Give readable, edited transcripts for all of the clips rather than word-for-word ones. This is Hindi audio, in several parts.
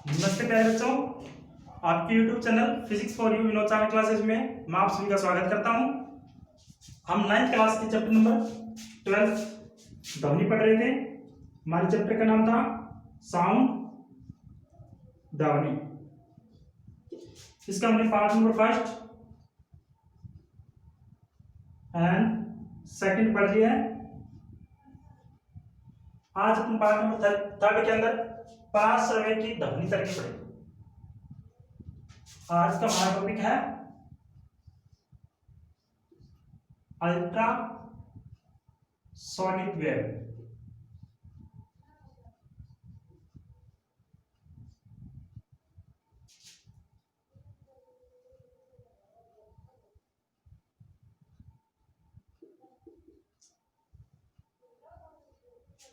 नमस्ते प्यारे बच्चों, आपके YouTube channel physics for you Vinod Chawla classes में मैं आप सभी का स्वागत करता हूं। हम 9th क्लास के चैप्टर नंबर 12 ध्वनि पढ़ रहे थे। हमारे चैप्टर का नाम था साउंड, ध्वनि। इसका हमने part number first and second पढ़ लिया है। आज अपन पार्ट नंबर थर्ड के अंदर परास सर्वे की ध्वनि तरंगे पढ़ेंगे। आज का हमारा टॉपिक है अल्ट्रा सोनिक वेव।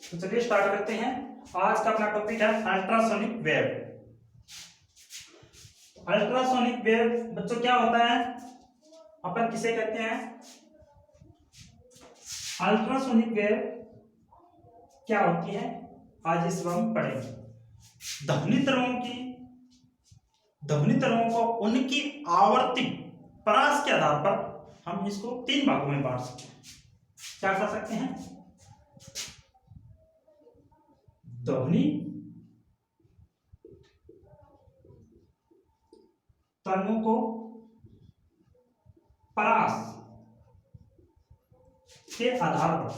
तो चलिए स्टार्ट करते हैं। आज का अपना टॉपिक है अल्ट्रासोनिक वेव। अल्ट्रासोनिक वेव बच्चों क्या होता है, अपन किसे कहते हैं? अल्ट्रासोनिक वेव क्या होती है, आज इस हम पढ़ेंगे। ध्वनि तरंगों को उनकी आवर्ती परास के आधार पर हम इसको 3 भागों में बांट सकते हैं। क्या कर सकते हैं? ध्वनि तरंगों को परास के आधार पर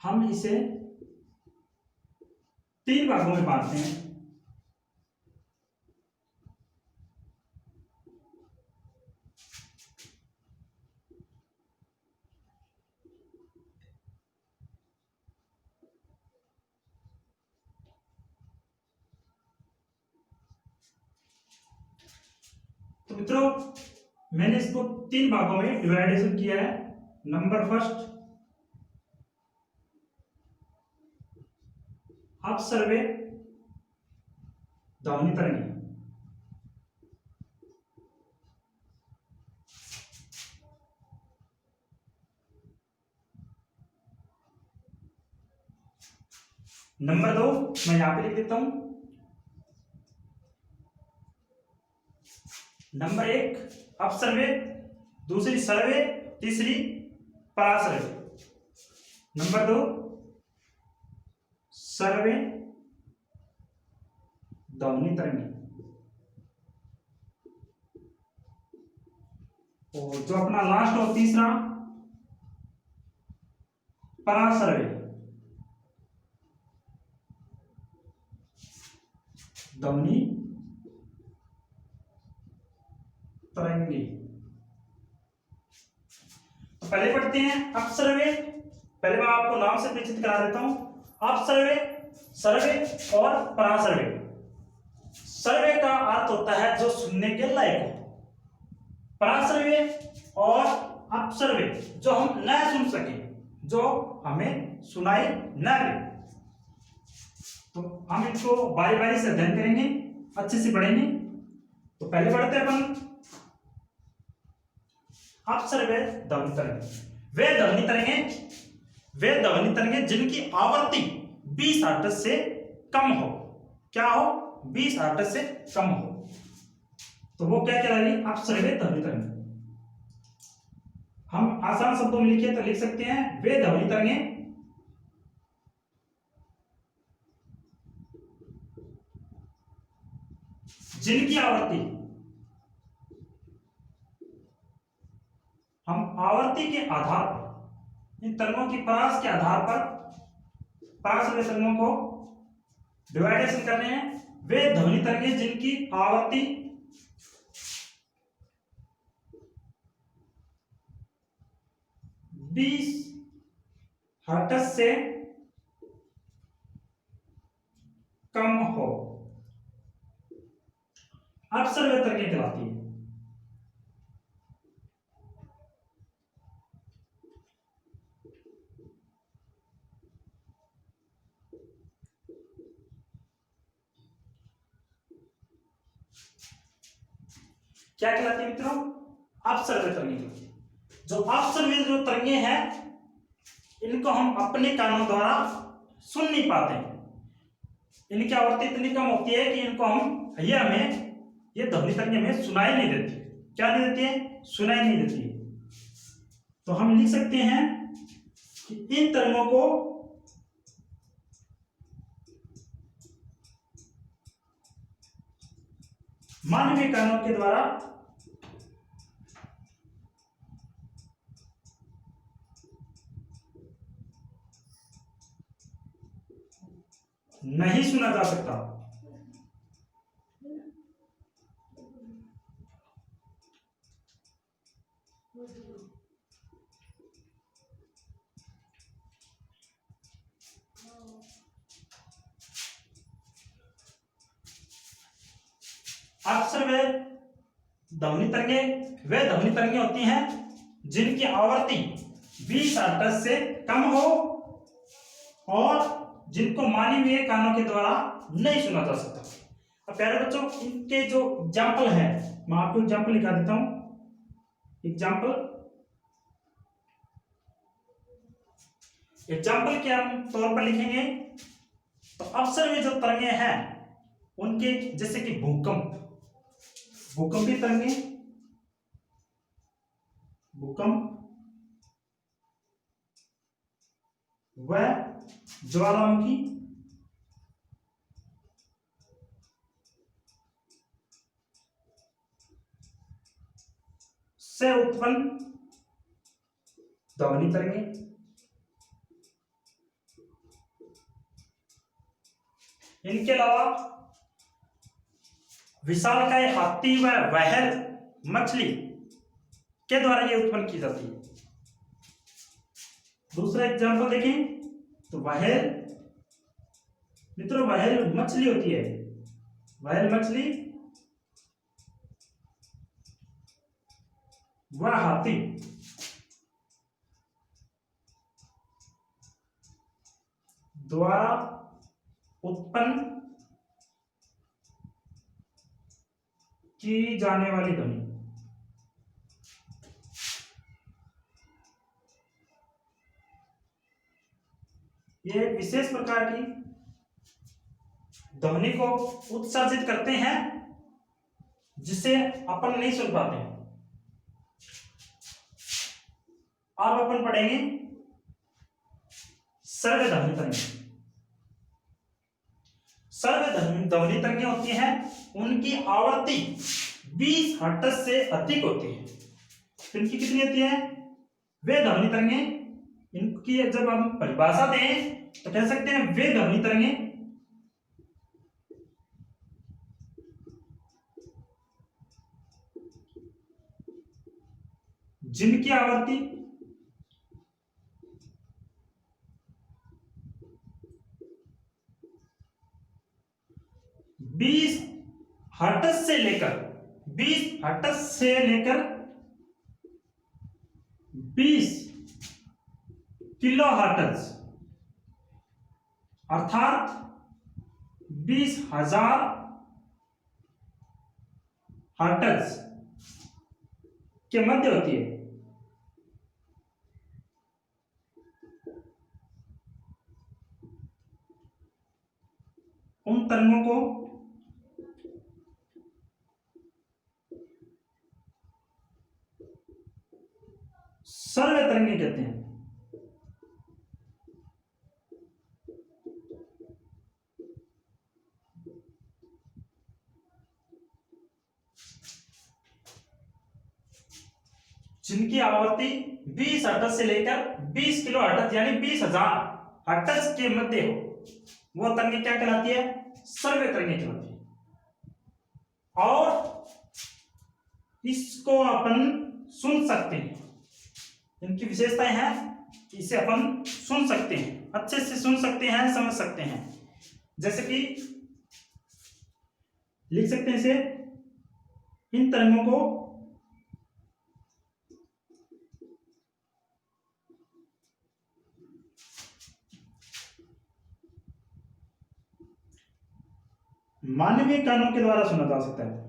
हम इसे 3 भागों में बांटते हैं। तो मित्रों, मैंने इसको 3 भागों में डिवाइडेशन किया है। नंबर फर्स्ट, अपसर्वे ध्वनि तरंगे। नंबर 2 मैं यहां पे लिख देता हूं। नंबर 1 अपसर्वे, दूसरी सर्वे, तीसरी परासर्वे। नंबर 2 सर्वे ध्वनि तरंगे। और जो अपना लास्ट और तीसरा परासर्वे ध्वनि तरंगे। तो पहले पढ़ते हैं अपसर्वे। पहले मैं आपको नाम से परिचित करा देता हूं। अपसर्वे, सर्वे और परासर्वे। सर्वे का अर्थ होता है जो सुनने के लायक हो। परासर्वे और अपसर्वे जो हम न सुन सके, जो हमें सुनाई न दे। तो हम इसको बारी बारी से अध्ययन करेंगे, अच्छे से पढ़ेंगे। तो पहले पढ़ते हैं अपन अपसर्वे ध्वनि तरंगे। वे ध्वनि तरंगे जिनकी आवृत्ति 20 हर्ट्ज से कम हो। क्या हो? 20 हर्ट्ज से कम हो तो वो क्या कहलाएगी? अपसर्वे ध्वनि तरंगे। हम आसान शब्दों में लिखे तो लिख सकते हैं वे ध्वनि तरंगे जिनकी आवृत्ति, हम आवृत्ति के आधार पर इन तरंगों की परास के आधार पर परासर्वे तरंगों को डिवाइडेशन कर रहे हैं। वे ध्वनि तरंगे जिनकी आवृत्ति 20 हर्ट्ज से कम हो, अपसर्वे तरंगे कहलाती है। क्या कहलाती है मित्रों? अपसर्वे तरंगे होती है। जो अपसर्वे जो तरंगे हैं इनको हम अपने कानों द्वारा सुन नहीं पाते हैं। इनकी आवृत्ति इतनी कम होती है कि इनको हमें ये ध्वनि तरंगे हमें सुनाई नहीं देती। क्या नहीं देती है? सुनाई नहीं देती है। तो हम लिख सकते हैं कि इन तरंगों को मानवीय कानों के द्वारा नहीं सुना जा सकता। अक्सर वे ध्वनि तरंगे होती हैं जिनकी आवृत्ति 20 हर्ट्ज से कम हो और जिनको मानवीय कानों के द्वारा नहीं सुना जा सकता। अब प्यारे बच्चों, इनके जो एग्जाम्पल है मैं आपको एग्जाम्पल लिखा देता हूं। एग्जाम्पल के हम तौर पर लिखेंगे तो अवसर में जो तरंगे हैं उनके जैसे कि भूकंपी तरंगे, व ज्वालामुखी से उत्पन्न ध्वनि तरंगे, इनके अलावा विशालकाय हाथी व व्हेल मछली के द्वारा ये उत्पन्न की जाती है। दूसरा एग्जाम्पल देखें तो व्हेल मछली होती है। व्हेल मछली व हाथी द्वारा उत्पन्न की जाने वाली ध्वनि। ये विशेष प्रकार की ध्वनि को उत्सर्जित करते हैं जिसे अपन नहीं सुन पाते हैं। अब अपन पढ़ेंगे सर्वध्वनि तरंगे। सर्वध्वनि तरंगे होती हैं, उनकी आवृत्ति 20 हर्ट्ज से अधिक होती है। तो इनकी कितनी होती है? वे ध्वनि तरंगे, इनकी जब हम परिभाषा दें तो कह सकते हैं वे ध्वनि तरंगे जिनकी आवृत्ति 20 हर्ट्ज से लेकर 20 किलो हर्ट्ज अर्थात 20,000 हर्ट्ज के मध्य होती है। उन तरंगों को सर्व तरंगे कहते हैं। जिनकी आवृत्ति 20 हर्ट्ज से लेकर 20 किलो हर्ट्ज यानी 20,000 हर्ट्ज के मध्य हो, वो तरंगे क्या कहलाती है? सर्व तरंगे कहलाती है। और इसको अपन सुन सकते हैं। इनकी विशेषताएं हैं, इसे अपन सुन सकते हैं, अच्छे से सुन सकते हैं, समझ सकते हैं। जैसे कि लिख सकते हैं इसे, इन तरंगों को मानवीय कानों के द्वारा सुना जा सकता है।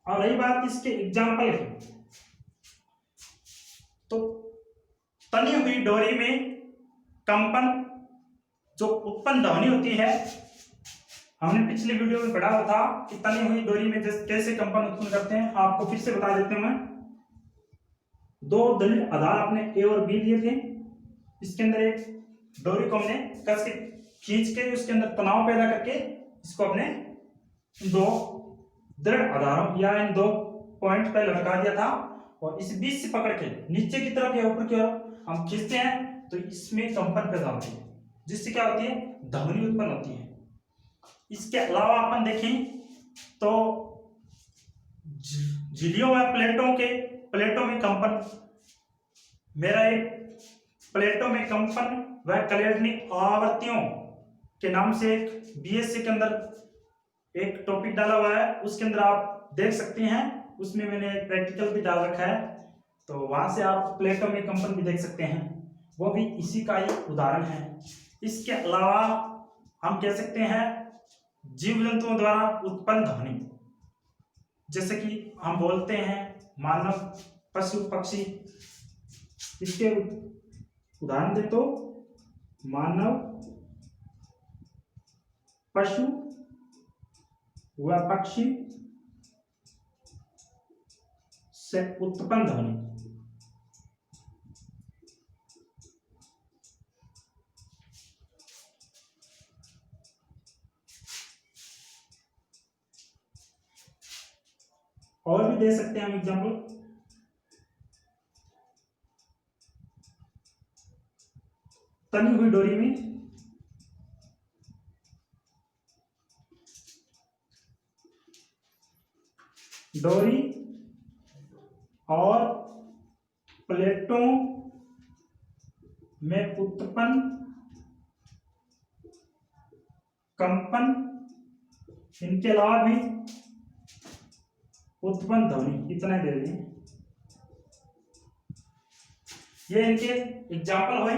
और रही बात इसके एग्जाम्पल की, तो तनी हुई डोरी में कंपन जो उत्पन्न ध्वनि होती है, हमने पिछले वीडियो में पढ़ा था कि तनी हुई डोरी में कैसे कंपन उत्पन्न करते हैं। आपको फिर से बता देते हैं। मैं दो दलिल आधार अपने ए और बी लिए थे, इसके अंदर एक डोरी को हमने कस के खींच के उसके अंदर तनाव पैदा करके इसको अपने दो दृढ़ आधारों या इन दो पॉइंट पर लटका दिया था, और इस बीच से पकड़ के नीचे की तरफ या ऊपर की ओर हम खींचते हैं तो इसमें कंपन पैदा होती है, जिससे क्या होती है, ध्वनि उत्पन्न होती है। इसके अलावा अपन देखें तो झिल्लियों व प्लेटों में कंपन, मेरा एक प्लेटों में कंपन व कैल्विनिक आवर्तियों के नाम से एक बीएससी के अंदर एक टॉपिक डाला हुआ है, उसके अंदर आप देख सकते हैं। उसमें मैंने प्रैक्टिकल भी डाल रखा है, तो वहां से आप प्लेटों में कंपन भी देख सकते हैं, वो भी इसी का ही उदाहरण है। इसके अलावा हम कह सकते हैं जीव जंतुओं द्वारा उत्पन्न ध्वनि, जैसे कि हम बोलते हैं मानव, पशु, पक्षी। इसके उदाहरण दे तो मानव, पशु व पक्षी से उत्पन्न ध्वनि। और भी दे सकते हैं हम एग्जाम्पल, तनी हुई डोरी में डोरी और प्लेटों में उत्पन्न कंपन, इनके अलावा भी उत्पन्न ध्वनि, इतना दे देंगे। ये इनके एग्जाम्पल हुए।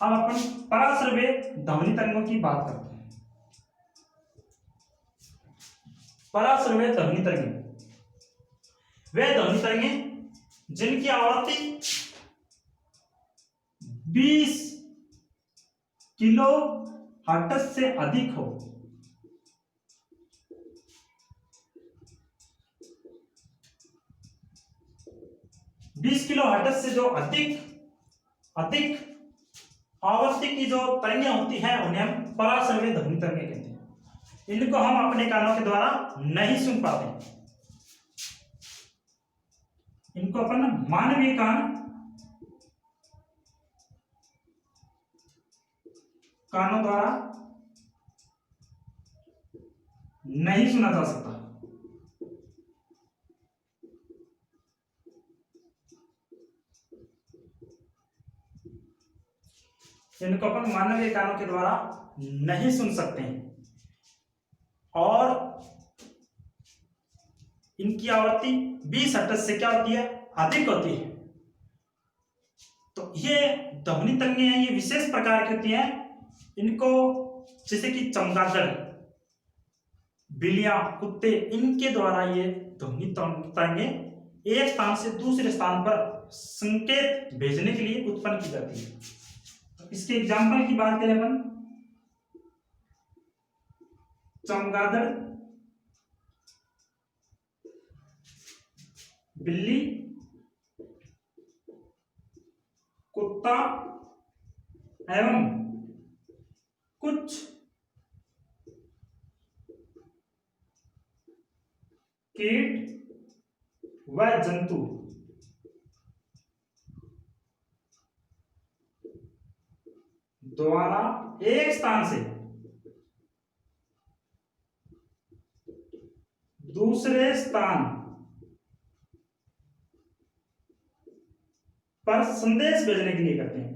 अब अपन पराश्रव्य ध्वनि तरंगों की बात करते हैं। पराश्रव्य ध्वनि तरंगें वे ध्वनि तरंगें जिनकी आवृत्ति 20 किलो हर्ट्ज से अधिक हो। बीस किलो हर्ट्ज से जो अधिक आवृत्ति की जो तरंगें होती हैं उन्हें हम पराश्रव्य ध्वनि तरंगें कहते हैं। इनको हम अपने कानों के द्वारा नहीं सुन पाते, इनको अपन मानवीय कानों द्वारा नहीं सुना जा सकता। इनको अपन मानवीय कानों के द्वारा नहीं सुन सकते हैं, और इनकी आवृत्ति 20 हर्ट्ज से क्या होती है, अधिक होती है। तो ये ध्वनि तरंगें हैं, ये विशेष प्रकार की होती हैं। इनको जैसे कि चमगादड़, बिल्लियां, कुत्ते, इनके द्वारा ये ध्वनि तरंगें एक स्थान से दूसरे स्थान पर संकेत भेजने के लिए उत्पन्न की जाती है। तो इसके एग्जाम्पल की बात करें अपन, चमगादड़, बिल्ली, कुत्ता एवं कुछ कीट व जंतु द्वारा एक स्थान से दूसरे स्थान पर संदेश भेजने के लिए करते हैं।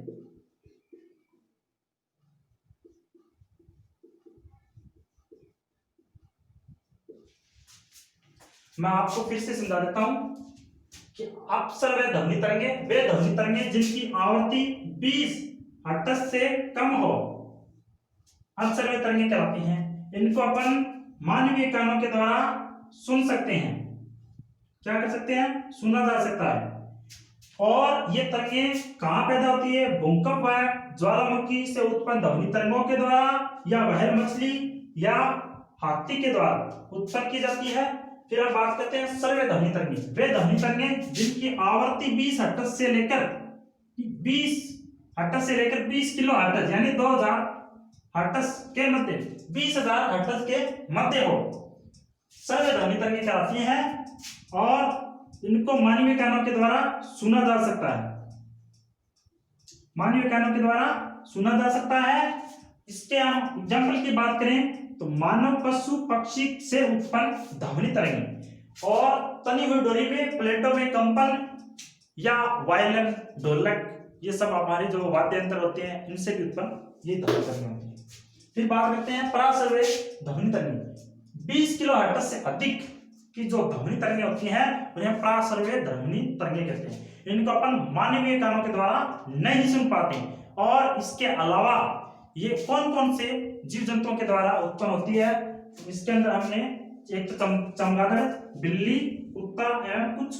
मैं आपको फिर से समझा देता हूं कि अपसर्वे ध्वनि तरंगे वे ध्वनि तरंगे जिनकी आवृत्ति 20 हर्ट्ज से कम हो, अपसर्वे तरंगे कहलाती हैं। इनको अपन मानवीय कानों के द्वारा सुन सकते हैं। क्या कर सकते हैं? सुना जा सकता है। और ये तरंगे कहां पैदा होती है? भूकंप व ज्वालामुखी से उत्पन्न ध्वनि तरंगों के द्वारा, या व्हेल मछली या हाथी के द्वारा उत्पन्न की जाती है। फिर हम बात करते हैं सर्वे ध्वनि तरंगे। वे ध्वनि तरंगे जिनकी आवृत्ति 20 हर्ट्ज से लेकर 20 किलो हर्ट्ज यानी 2000 हर्ट्ज के मध्य, 20,000 हर्ट्ज के मध्य हो, सर्वे ध्वनि तरंगे कहलाती हैं। और इनको मानवीय कानों के द्वारा सुना जा सकता है, मानवीय कानों के द्वारा सुना जा सकता है। इसके हम एग्जाम्पल की बात करें तो मानव, पशु, पक्षी से उत्पन्न ध्वनि तरंगे, और तनी हुई डोरी में, प्लेटों में कंपन, या वायलिन, ढोलक, ये सब हमारे जो वाद्य यंत्र होते हैं इनसे भी उत्पन्न ये ध्वनि तरंगे होती है। फिर बात करते हैं परासर्वे ध्वनि तरंगे। 20 किलो हर्ट्ज से अधिक की जो ध्वनि तरंगे होती हैं उन्हें परासर्वे ध्वनि तरंगे कहते हैं। इनको अपन मानवीय कानों के द्वारा नहीं सुन पाते। और इसके अलावा ये कौन कौन से जीव जंतुओं के द्वारा उत्पन्न होती है? इसके अंदर हमने एक तो चमगादड़, बिल्ली, कुत्ता एवं कुछ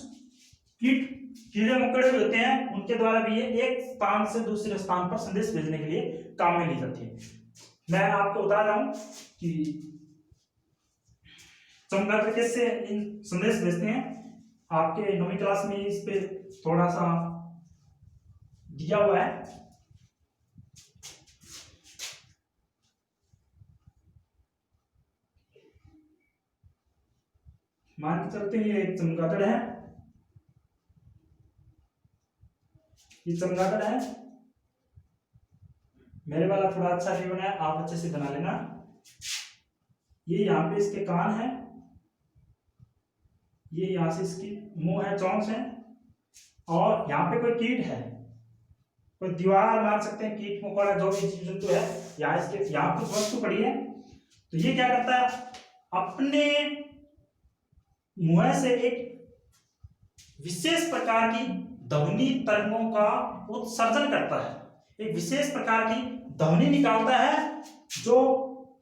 कीड़े मकोड़े होते हैं, उनके द्वारा भी ये एक स्थान से दूसरे स्थान पर संदेश भेजने के लिए काम में ली जाती है। मैं आपको बता रहा हूं कि चमगादड़ कैसे इन संदेश भेजते हैं। आपके 9वीं क्लास में इस पे थोड़ा सा दिया हुआ है। मान के चलते हैं ये एक चमगादड़ है, ये चमगादड़ है। मेरे वाला थोड़ा अच्छा नहीं बना है, आप अच्छे से बना लेना। ये यहाँ पे इसके कान है, ये यहाँ से इसकी मुंह है, चोंच है, और यहाँ पे कोई कीट है, कोई दीवार मान सकते हैं, कीट मकोड़ा जो भी जीव जंतु है, यहाँ इसके यहाँ कुछ वस्तु पड़ी है। तो ये क्या करता है? अपने मुंह से एक विशेष प्रकार की ध्वनि तरंगों का उत्सर्जन करता है, एक विशेष प्रकार की ध्वनि निकालता है जो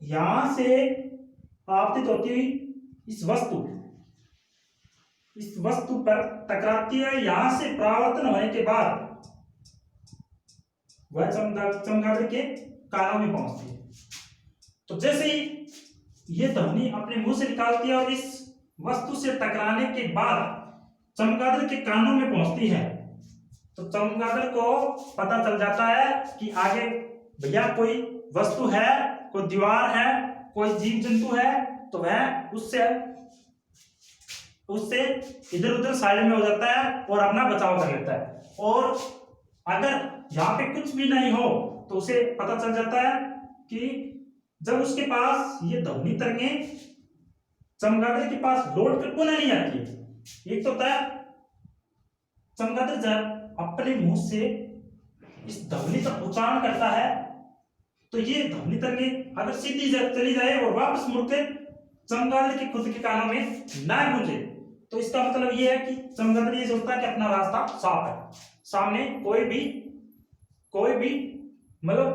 यहां से आपतित होती हुई इस वस्तु पर टकराती है। यहां से परावर्तन होने के बाद वह चमगादड़ के कानों में पहुंचती है। तो जैसे ही ये ध्वनि अपने मुंह से निकालती है और इस वस्तु से टकराने के बाद चमगादड़ के कानों में पहुंचती है, तो चमगादड़ को पता चल जाता है कि आगे भैया कोई वस्तु है, कोई दीवार है, कोई जीव जंतु है, तो वह उससे इधर उधर साइड में हो जाता है और अपना बचाव कर लेता है। और अगर यहाँ पे कुछ भी नहीं हो तो उसे पता चल जाता है कि जब उसके पास ये ध्वनि तरंगे चमगादड़ के पास लौट कर पुनः नहीं आती है। एक तो होता है चमगादड़ जब अपने मुंह से इस ध्वनि का उच्चारण करता है तो ये ध्वनि तरंगे अगर सीधी चली जाए और वापस मुड़कर चमगादड़ के खुद के कानों में ना गूंजे, तो इसका मतलब ये है कि चमगादड़ ये सोचता है कि अपना रास्ता साफ है, सामने कोई भी मतलब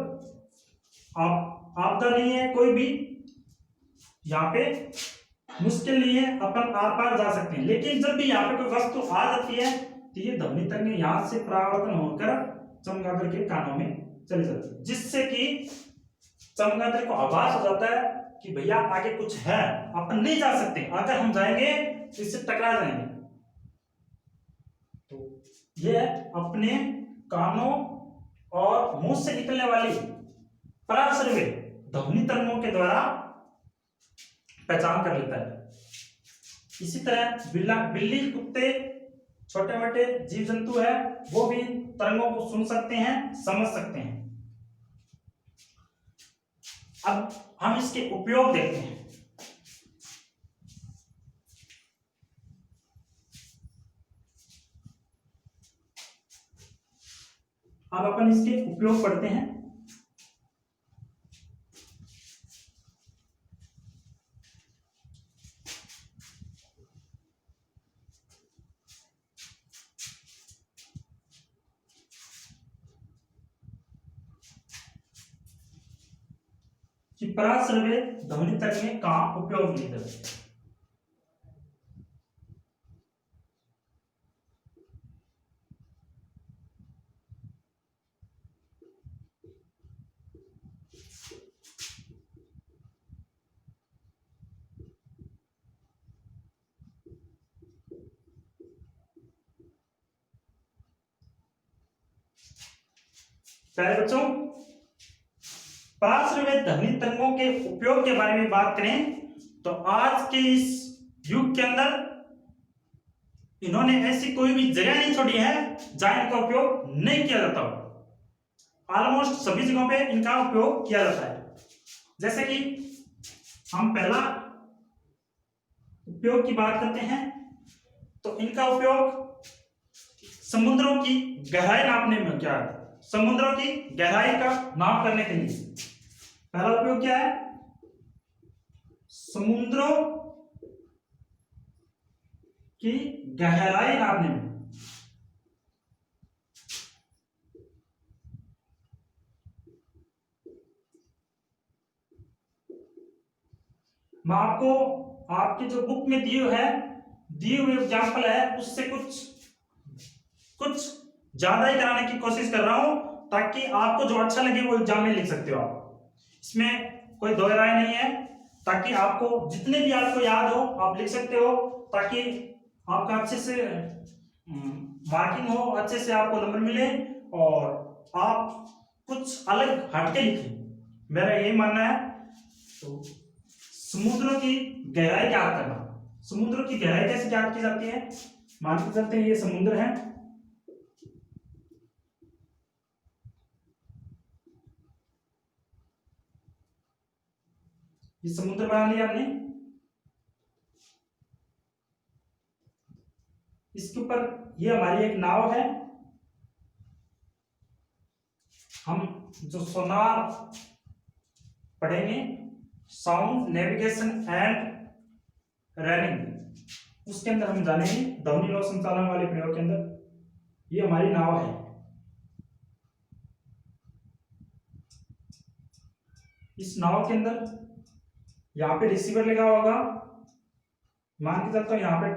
आपदा नहीं है, कोई भी यहाँ पे मुश्किल नहीं है, अपन आर पार जा सकते हैं। लेकिन जब भी यहाँ पे कोई वस्तु आ जाती है तो ये ध्वनि तरंगे यहाँ से परावर्तन होकर चमगादड़ के कानों में चली जाती है, जिससे कि चमगादड़ को आभास हो जाता है कि भैया आगे कुछ है, अपन नहीं जा सकते, अगर हम जाएंगे तो इससे टकरा जाएंगे। तो ये अपने कानों और मुंह से निकलने वाली पराश्रव्य ध्वनि तरंगों के द्वारा पहचान कर लेता है। इसी तरह बिल्ली, कुत्ते, छोटे मोटे जीव जंतु है, वो भी तरंगों को सुन सकते हैं, समझ सकते हैं। अब हम इसके उपयोग देखते हैं। अब अपन इसके उपयोग पढ़ते हैं। पराश्रव्य ध्वनि तरंगें का उपयोग नहीं करते। प्यारे बच्चों, पराश्रव्य ध्वनि तरंगों के उपयोग के बारे में बात करें तो आज के इस युग के अंदर इन्होंने ऐसी कोई भी जगह नहीं छोड़ी है जहां इनका उपयोग नहीं किया जाता हो। ऑलमोस्ट सभी जगहों पे इनका उपयोग किया जाता है। जैसे कि हम पहला उपयोग की बात करते हैं तो इनका उपयोग समुद्रों की गहराई नापने में क्या है, समुद्रों की गहराई का नाप करने के लिए पहला उपयोग क्या है, समुद्रों की गहराई नापने में। मैं आपको आपकी जो बुक में दिए हुए एग्जाम्पल है उससे कुछ ज्यादा ही कराने की कोशिश कर रहा हूं ताकि आपको जो अच्छा लगे वो एग्जाम में लिख सकते हो आप। इसमें कोई दो राय नहीं है, ताकि आपको जितने भी आपको याद हो आप लिख सकते हो, ताकि आपका अच्छे से मार्किंग हो, अच्छे से आपको नंबर मिले और आप कुछ अलग हटके लिखें, मेरा यही मानना है। तो समुद्रों की गहराई ज्ञात करना, समुद्र की गहराई कैसे ज्ञात की जाती है, मान के चलते हैं ये समुद्र है, ये समुद्र बना लिया हमने, इसके ऊपर ये हमारी एक नाव है। हम जो सोनार पढ़ेंगे, साउंड नेविगेशन एंड रनिंग, उसके अंदर हम जानेंगे ध्वनि नौ संचालन वाले प्रयोग के अंदर। ये हमारी नाव है, इस नाव के अंदर यहाँ पे रिसीवर लगा होगा, मान के चलता हूं यहाँ पे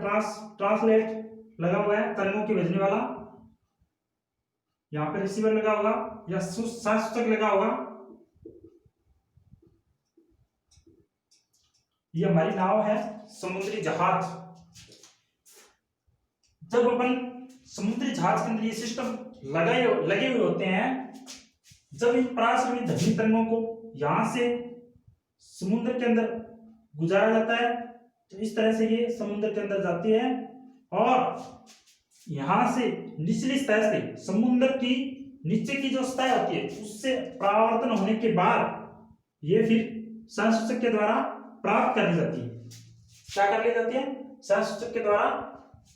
ट्रांसलेट लगा हुआ है तरंगों की भेजने वाला, यहाँ पे रिसीवर लगा होगा या सूचक लगा होगा। ये हमारी नाव है, समुद्री जहाज। जब अपन समुद्री जहाज के अंदर ये सिस्टम लगे हुए होते हैं, जब इन पराश्रवी ध्वनि तरंगों को यहां से समुद्र के अंदर गुजारा जाता है तो इस तरह से ये समुद्र के अंदर जाती है और यहां से निचली सतह से, समुद्र की नीचे की जो सतह होती है उससे परावर्तन होने के बाद ये फिर संसूचक के द्वारा प्राप्त कर ली जाती है। क्या कर ली जाती है, संसूचक के द्वारा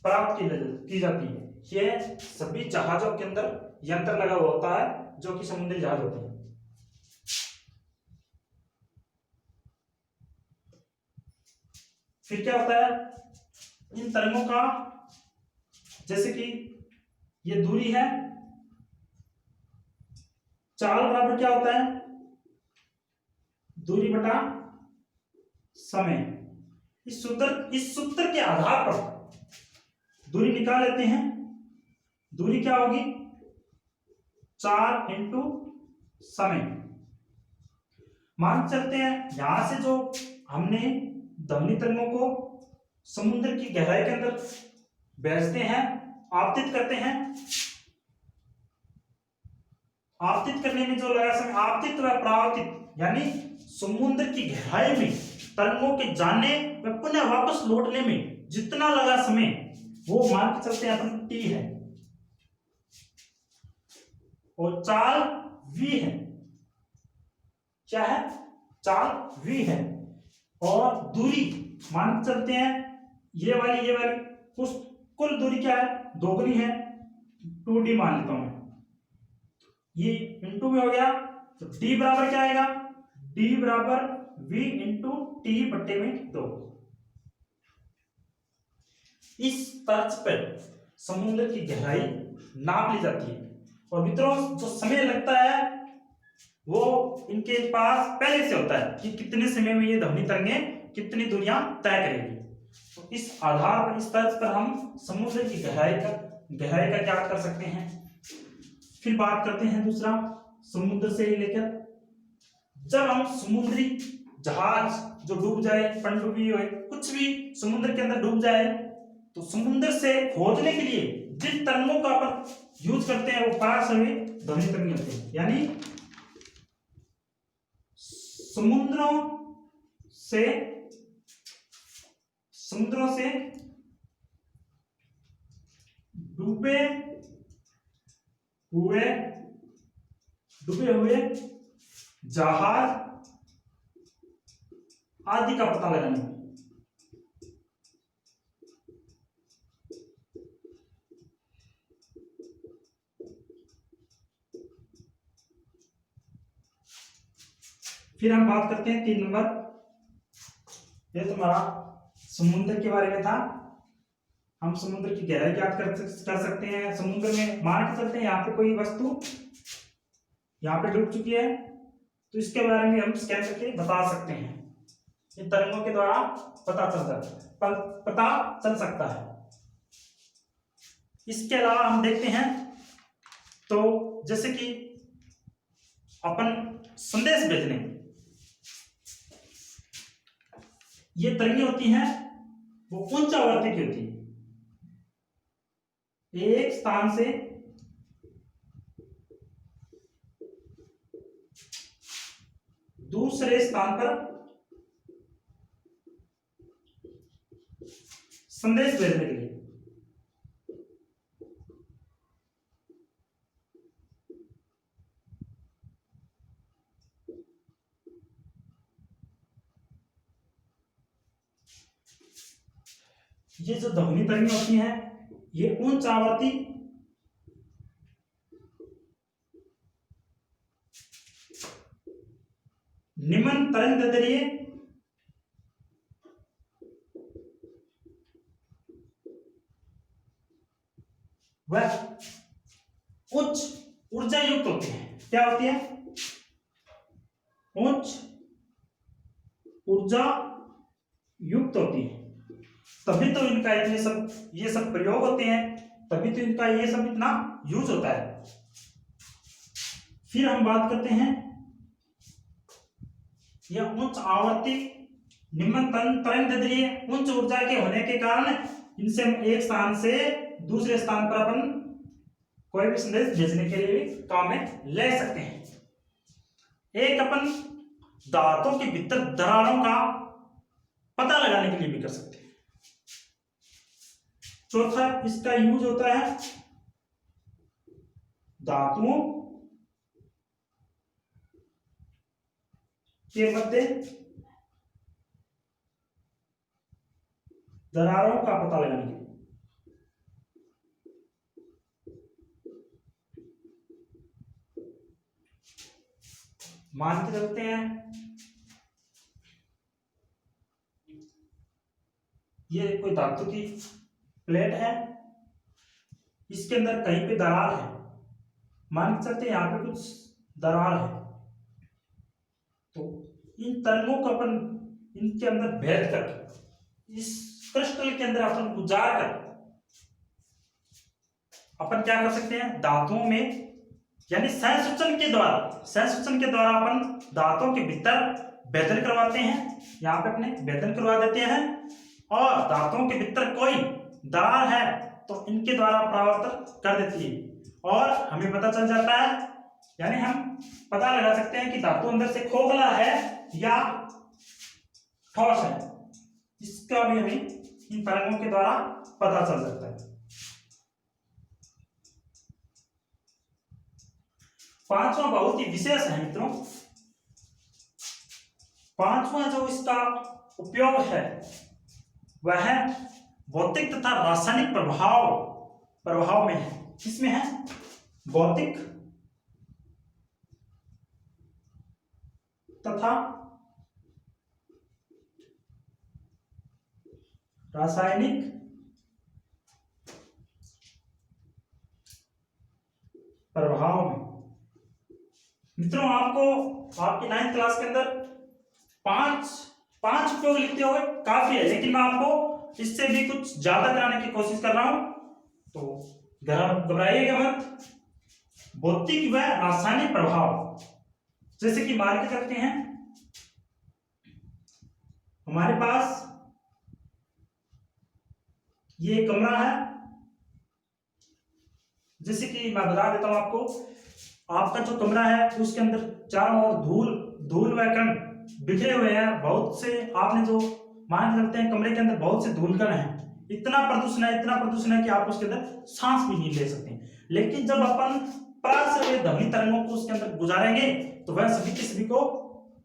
प्राप्त की जाती है। ये सभी जहाजों के अंदर यंत्र लगा हुआ होता है जो कि समुद्री जहाज होते हैं। फिर क्या होता है, इन तरंगों का, जैसे कि ये दूरी है, चाल बराबर क्या होता है, दूरी बटा समय। इस सूत्र के आधार पर दूरी निकाल लेते हैं। दूरी क्या होगी, 4 इंटू समय। मान चलते हैं यहां से जो हमने ध्वनि तरंगों को समुद्र की गहराई के अंदर भेजते हैं, आपतित करते हैं, आपतित करने में जो लगा समय, आपतित व परावर्तित, यानी समुद्र की गहराई में तरंगों के जाने व पुनः वापस लौटने में जितना लगा समय वो मान के चलते हैं अपन टी है, और चाल v है। क्या है, चाल v है, और दूरी मान के चलते हैं ये वाली कुल दूरी क्या है, दोगुनी है, 2d मान लेता हूं मैं, ये इंटू में हो गया तो d बराबर क्या आएगा, d बराबर v इंटू टी बट्टे में 2। इस तर्ज पर समुद्र की गहराई नाप ली जाती है और मित्रों जो समय लगता है वो इनके पास पहले से होता है कि कितने समय में ये ध्वनि तरंगें कितनी दूरियां तय करेगी। तो इस आधार पर, इस तर्ज पर हम समुद्र की गहराई का क्या कर सकते हैं। फिर बात करते हैं दूसरा, समुद्र से लेकर, जब हम समुद्री जहाज जो डूब जाए, पनडुब्बी हो, कुछ भी समुद्र के अंदर डूब जाए, तो समुद्र से खोजने के लिए जिन तरंगों का अपन यूज करते हैं वो पराश्रवी ध्वनि तरंगे होते हैं। यानी समुद्रों से डूबे हुए जहाज आदि का पता लगाने। फिर हम बात करते हैं 3 नंबर, ये तुम्हारा समुद्र के बारे में था। हम समुद्र की गहराई ज्ञात कर सकते हैं। समुद्र में मान के चलते हैं यहाँ पे कोई वस्तु यहाँ पे डूब चुकी है, तो इसके बारे में हम स्कैन करके बता सकते हैं। ये तरंगों के द्वारा पता चल सकता है। इसके अलावा हम देखते हैं तो जैसे कि अपन संदेश भेजने, ये तरंगें होती हैं वो उच्च आवृत्ति की होती है। एक स्थान से दूसरे स्थान पर संदेश भेजने के लिए ये जो ध्वनि तरंगें होती हैं ये उच्च आवृत्ति निम्न तरंगदैर्ध्य वह उच्च ऊर्जा युक्त होती है। क्या होती है? उच्च ऊर्जा युक्त होती है। तभी तो इनका ये सब प्रयोग होते हैं, तभी तो इनका ये सब इतना यूज होता है। फिर हम बात करते हैं यह उच्च आवर्ती निम्न तरंगदैर्ध्य उच्च ऊर्जा के होने के कारण इनसे हम एक स्थान से दूसरे स्थान पर अपन कोई भी संदेश भेजने के लिए भी काम में ले सकते हैं। एक अपन दांतों के भीतर दरारों का पता लगाने के लिए भी कर सकते हैं। चौथा इसका यूज होता है धातुओं के मध्य दरारों का पता लगाने के लिए। मान के चलते हैं ये कोई धातु की प्लेट है, इसके अंदर कहीं पे दरार है, मान के चलते हैं यहां पे कुछ दरार है, तो इन तरंगों को अपन इनके अंदर भेद कर इस क्रिस्टल के अंदर अपन गुजार कर अपन क्या कर सकते हैं, धातुओं में यानी संसूचन के द्वारा अपन दांतों के भीतर भेदन करवाते हैं। यहाँ पे अपने भेदन करवा देते हैं और दांतों के भीतर कोई दरार है तो इनके द्वारा परावर्तन कर देती है और हमें पता चल जाता है। यानी हम पता लगा सकते हैं कि धातु अंदर से खोखला है या ठोस है, इसका भी हमें इन तरंगों के द्वारा पता चल सकता है। पांचवा बहुत ही विशेष है मित्रों। पांचवा जो इसका उपयोग है वह है भौतिक तथा रासायनिक प्रभाव में है। किसमें है? भौतिक तथा रासायनिक प्रभाव में। मित्रों, आपको आपकी 9th क्लास के अंदर पांच पांच उपयोग लिखते हुए काफी है, लेकिन मैं आपको इससे भी कुछ ज्यादा कराने की कोशिश कर रहा हूं, तो घबराइएगा मत। भौतिक व रासायनिक प्रभाव, जैसे कि मान के चलते हैं हमारे पास ये कमरा है, जैसे कि मैं बता देता हूं आपको, आपका जो कमरा है उसके अंदर चारों ओर धूल धूल व कण बिखरे हुए हैं। बहुत से आपने जो मान के चलते हैं कमरे के अंदर बहुत से धूल कण हैं, इतना प्रदूषण है कि आप उसके अंदर सांस भी नहीं ले सकते। लेकिन जब अपन पराश्रव्य ध्वनि तरंगों को उसके अंदर गुजारेंगे तो वह सभी के सभी को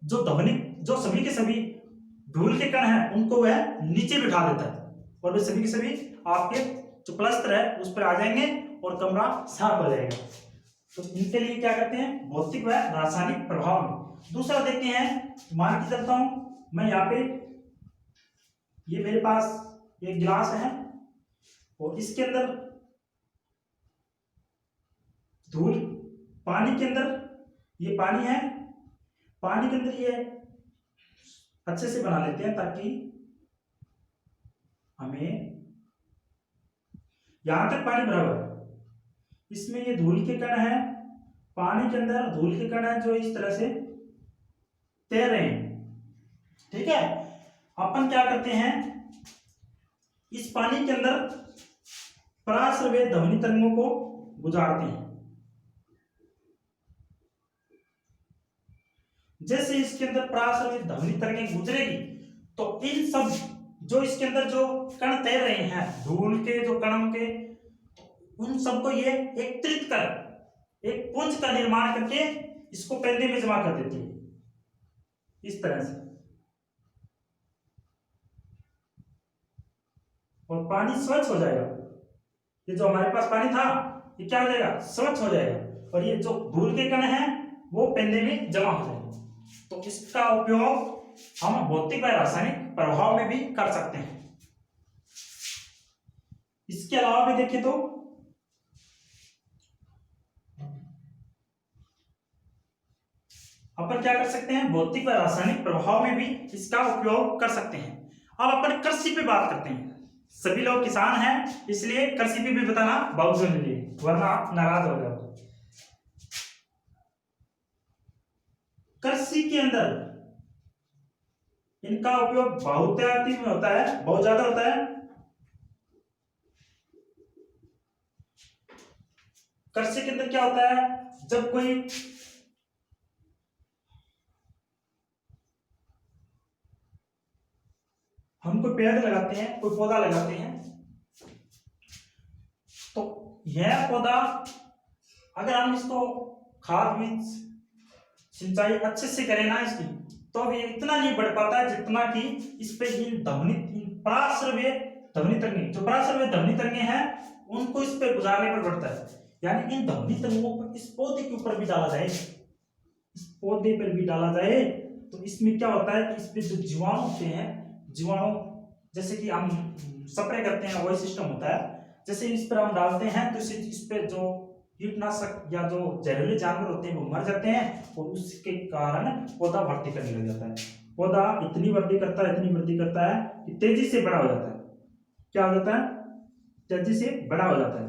जो सभी के सभी धूल के कण हैं उनको वह नीचे बिठा देता है, और वे सभी के सभी आपके जो प्लस्तर है उस पर आ जाएंगे और कमरा साफ हो जाएगा। तो इनके लिए क्या करते हैं, भौतिक व रासायनिक प्रभाव में। दूसरा देखते हैं, मान के चलता हूं मैं यहाँ पे, ये मेरे पास एक गिलास है और इसके अंदर धूल, पानी के अंदर ये पानी है, पानी के अंदर ये अच्छे से बना लेते हैं ताकि हमें यहां तक पानी बराबर है। इसमें ये धूल के कण है, पानी के अंदर धूल के कण है जो इस तरह से तैर रहे हैं। ठीक है, अपन क्या करते हैं, इस पानी के अंदर पराश्रव्य ध्वनि तरंगों को गुजारते हैं। जैसे इसके अंदर पराश्रव्य ध्वनि तरंगें गुजरेगी तो इन सब जो इसके अंदर जो कण तैर रहे हैं, धूल के जो कणों के, उन सबको ये एकत्रित कर एक पुंज का निर्माण करके इसको पेंदे में जमा कर देती है इस तरह से, और पानी स्वच्छ हो जाएगा। ये जो हमारे पास पानी था ये क्या हो जाएगा, स्वच्छ हो जाएगा, और ये जो धूल के कण हैं वो पेंदे में जमा हो जाएंगे। तो इसका उपयोग हम भौतिक व रासायनिक प्रभाव में भी कर सकते हैं। इसके अलावा भी देखें तो अपन क्या कर सकते हैं, भौतिक व रासायनिक प्रभाव में भी इसका उपयोग कर सकते हैं। अब अपन कृषि पे बात करते हैं। सभी लोग किसान हैं, इसलिए कृषि पे भी बताना बहुत जरूरी है, वरना आप नाराज हो जाओगे। कृषि के अंदर इनका उपयोग बहुतायती में होता है, बहुत ज्यादा होता है। कृषि के अंदर क्या होता है, जब कोई हम कोई पेड़ लगाते हैं, कोई पौधा लगाते हैं, तो यह पौधा अगर हम इसको खाद बीज सिंचाई अच्छे से करें ना इसकी, तो ये इतना नहीं बढ़ पाता है जितना कि इस पे पराश्रव्य ध्वनि तरंगे, जो पराश्रव्य ध्वनि तरंगे हैं उनको इस पे गुजारने पर बढ़ता है। यानी इन ध्वनि तरंगों को इस पौधे के ऊपर भी डाला जाए, इस पौधे पर भी डाला जाए, तो इसमें क्या होता है कि इस पे जो जीवाणु होते हैं, जीवाणु जैसे कि हम स्प्रे करते हैं वही सिस्टम होता है। जैसे इस पर हम डालते हैं तो इस पे जो कीटनाशक या जो जहरीले जानवर होते हैं वो मर जाते हैं, और उसके कारण पौधा वृद्धि करने लग जाता है। पौधा इतनी वृद्धि करता है कि तेजी से बड़ा हो जाता है। क्या हो जाता है, तेजी से बड़ा हो जाता है।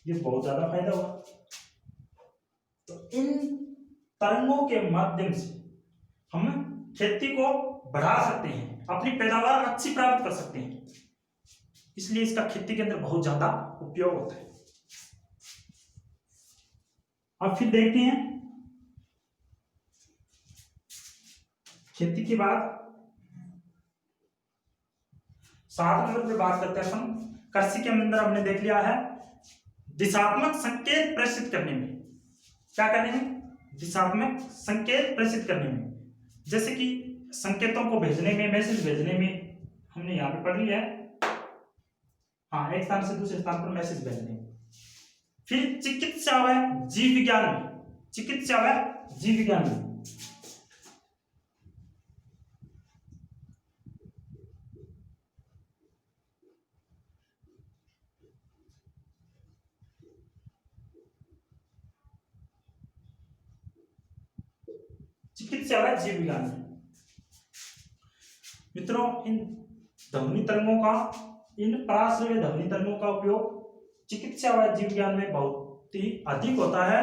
ये बहुत ज्यादा फायदा हुआ। तो इन तरंगों के माध्यम से हम खेती को बढ़ा सकते हैं, अपनी पैदावार अच्छी प्राप्त कर सकते हैं, इसलिए इसका खेती के अंदर बहुत ज्यादा उपयोग होता है। अब फिर देखते हैं खेती के बाद 7 नंबर पे बात करते हैं अपन। कृषि के अंदर हमने देख लिया है दिशात्मक संकेत प्रेषित करने में, क्या करने में, दिशात्मक संकेत प्रेषित करने में। जैसे कि संकेतों को भेजने में, मैसेज भेजने में, हमने यहाँ पे पढ़ लिया है, हाँ, एक स्थान से दूसरे स्थान पर मैसेज भेजने में। फिर चिकित्सा व जीव विज्ञान में, चिकित्सा व जीव विज्ञान में चिकित्सा व जीव विज्ञान में। मित्रों, इन ध्वनि तरंगों का, इन पराश्रव्य ध्वनि तरंगों का उपयोग चिकित्सा व जीव विज्ञान में बहुत ही अधिक होता है।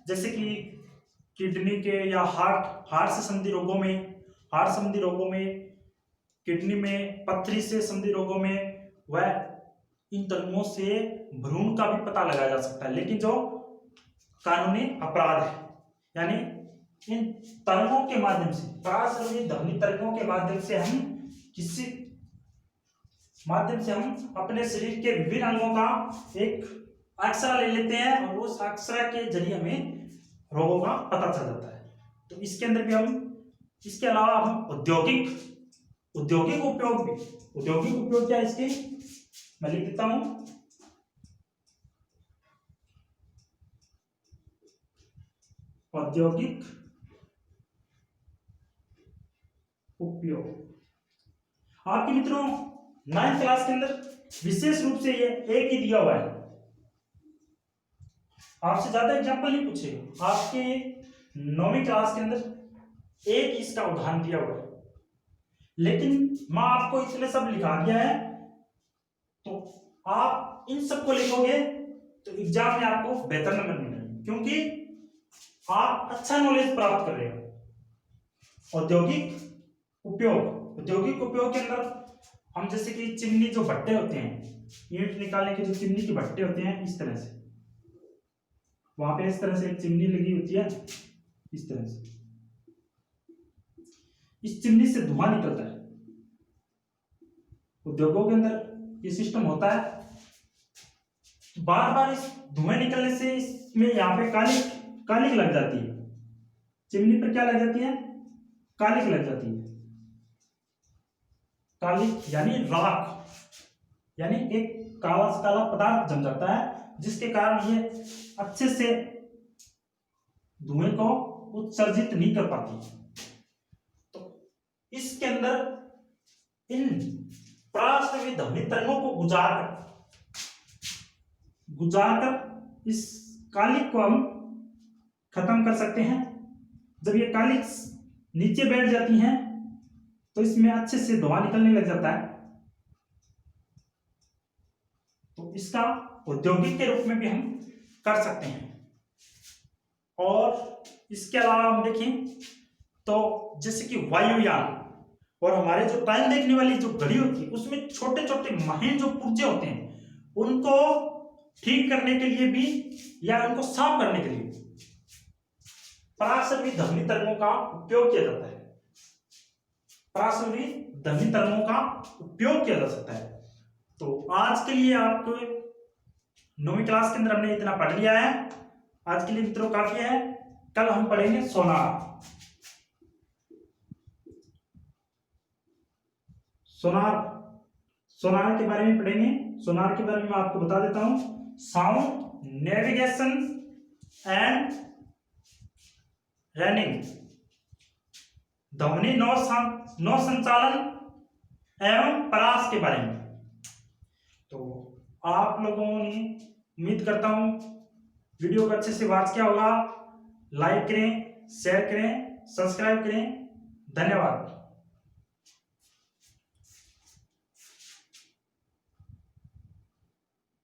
जैसे कि किडनी के या हार्ट से संबंधित रोगों में, हार्ट संबंधी रोगों में, किडनी में पत्थरी से संबंधित रोगों में, वह इन तरंगों से भ्रूण का भी पता लगाया जा सकता है। लेकिन जो कानूनी अपराध है, यानी इन तरंगों के माध्यम से, पराश्रव्य ध्वनि तरंगों के माध्यम से हम किसी माध्यम से हम अपने शरीर के विभिन्न अंगों का एक एक्सरा ले लेते हैं और उस एक्सरा के जरिए हमें रोगों का पता चल जाता है। तो इसके अंदर भी हम, इसके अलावा हम औद्योगिक उपयोग क्या है इसके, मैं लिख देता हूं। औद्योगिक उपयोग आपके मित्रों 9th क्लास के अंदर विशेष रूप से ये एक ही दिया हुआ है, आपसे ज्यादा एग्जांपल नहीं पूछेगा। आपके 9वीं क्लास के अंदर एक इसका उदाहरण दिया हुआ है, लेकिन मैं आपको इसलिए सब लिखा दिया है, तो आप इन सबको लिखोगे तो एग्जाम में आपको बेहतर नंबर मिलेंगे, क्योंकि आप अच्छा नॉलेज प्राप्त कर रहे हो। औद्योगिक उपयोग के अंदर हम जैसे कि चिमनी, जो भट्टे होते हैं, ईंट निकालने के जो चिमनी के भट्टे होते हैं, इस तरह से वहां पे इस तरह से एक चिमनी लगी होती है, इस तरह से इस चिमनी से धुआं निकलता है। उद्योगों के अंदर ये सिस्टम होता है, बार बार इस धुएं निकलने से इसमें यहाँ पे कालिक लग जाती है, चिमनी पर क्या लग जाती है, कालिक लग जाती है। कालिक यानी राख, यानी एक काला से काला पदार्थ जम जाता है, जिसके कारण ये अच्छे से धुएं को उत्सर्जित नहीं कर पाती। तो इसके अंदर इन पराश्रव्य ध्वनि तरंगों को गुजार कर इस कालिक को हम खत्म कर सकते हैं। जब ये कालिक नीचे बैठ जाती हैं तो इसमें अच्छे से धुआं निकलने लग जाता है। तो इसका औद्योगिक के रूप में भी हम कर सकते हैं। और इसके अलावा हम देखें तो जैसे कि वायुयान और हमारे जो टाइम देखने वाली जो घड़ी होती है, उसमें छोटे छोटे महीन जो पुर्जे होते हैं, उनको ठीक करने के लिए भी या उनको साफ करने के लिए पराश्रव्य ध्वनि तरंगों का उपयोग किया जाता है। पराश्रव्य ध्वनि तरंगों का उपयोग किया जा सकता है। तो आज के लिए आपको 9वीं क्लास के अंदर हमने इतना पढ़ लिया है। आज के लिए मित्रों काफी है। कल हम पढ़ेंगे सोनार के बारे में पढ़ेंगे। सोनार के बारे में मैं आपको बता देता हूं, साउंड नेविगेशन एंड रनिंग, ध्वनि नौ संचालन एवं परास के बारे में। तो आप लोगों ने, उम्मीद करता हूं वीडियो को अच्छे से वॉच किया होगा। लाइक करें, शेयर करें, सब्सक्राइब करें। धन्यवाद।